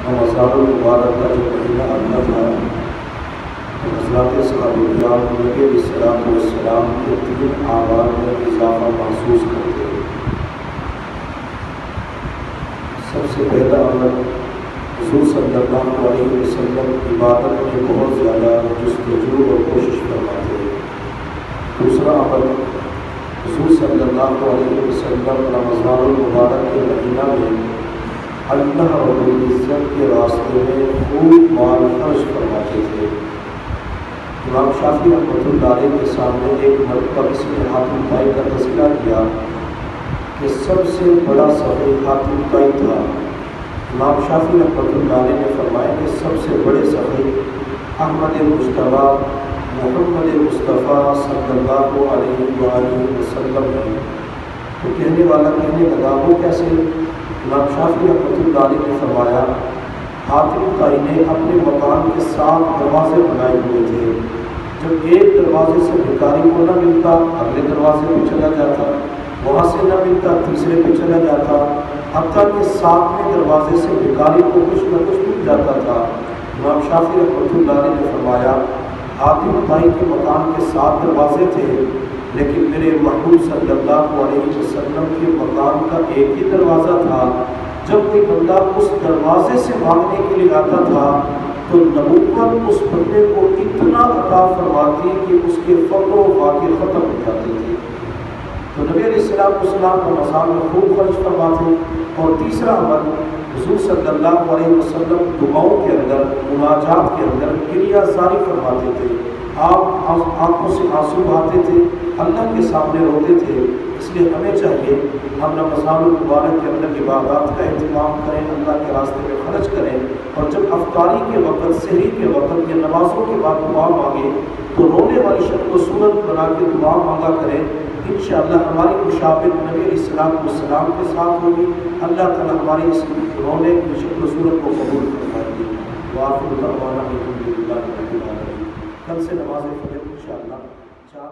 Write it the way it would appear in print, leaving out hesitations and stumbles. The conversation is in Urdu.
رمضان المبارک کا جو مہینہ آتا تھا تو حضرات صحابہ کرام نبی علیہ الصلوۃ والسلام کے 3 اعمال میں اضافہ محسوس کرتے ہیں۔ سب سے پہلا عمل حضور صلی اللہ علیہ وسلم عبادت میں بہت زیادہ جستجو اور کوشش فرماتے ہیں۔ دوسرا عمل حضور صلی اللہ علیہ وسلم رمضان المبارک کے مہینہ میں اللہ رب العزت کے راستے میں خوب مال خرچ فرماتے تھے۔ امام شافعی رحمۃ اللہ علیہ کے سامنے ایک مرتبہ کسی نے حاتم طائی کا تذکرہ کیا کہ سب سے بڑا سخی حاتم طائی تھا۔ امام شافعی رحمۃ اللہ علیہ نے فرمایا کہ سب سے بڑے سخی احمد مجتبیٰ محمد مصطفیٰ صلی اللہ علیہ وآلہ وسلم ہے۔ تو کہنے والا کہنے لگا وہ کیسے؟ امام شافعی رحمۃ اللہ علیہ نے فرمایا حاتم طائی نے اپنے مکان کے 7 دروازے بنائے ہوئے تھے۔ جب ایک دروازے سے بھکاری کو نہ ملتا اگلے دروازے پہ چلا جاتا، وہاں سے نہ ملتا تیسرے پہ چلا جاتا، حتیٰ کہ 7ویں دروازے سے بھکاری کو کچھ نہ کچھ مل جاتا تھا۔ امام شافعی رحمۃ اللہ علیہ نے فرمایا حاتم طائی کے مکان کے 7 دروازے تھے، لیکن میرے محبوب صلی اللہ علیہ وسلم کے مکان کا ایک ہی دروازہ تھا۔ جب کوئی بندہ اس دروازے سے بھاگنے کے لیے آتا تھا تو نبوت اس بندے کو اتنا عطا فرماتی کہ اس کے فقر و فاقے ختم ہو جاتے تھے۔ تو نبی علیہ السلام رمضان میں خوب خرچ فرماتے۔ اور تیسرا عمل حضور صلی اللہ علیہ وسلم دعاؤں کے اندر مناجات کے اندر گریہ زاری فرماتے تھے۔ آپ آنکھوں سے آنسو بہاتے تھے، اللہ کے سامنے روتے تھے۔ اس لیے ہمیں چاہیے ہم رمضان المبارک کے اندر عبادات کا اہتمام کریں، اللہ کے راستے میں خرچ کریں، اور جب افطاری کے وقت سحری کے وقت یا نمازوں کے بعد دعا مانگیں تو رونے والی شکل و صورت بنا کے دعا مانگا کریں۔ انشاءاللہ ہماری مشابہت نبی علیہ السلام کے ساتھ ہوگی۔ اللہ تعالیٰ ہماری اس رونے کی شکل و صورت کو قبول فرمائے۔ وآخر دعوانا الحمدللہ رب العالمین۔ کل سے نماز فجر انشاءاللہ 4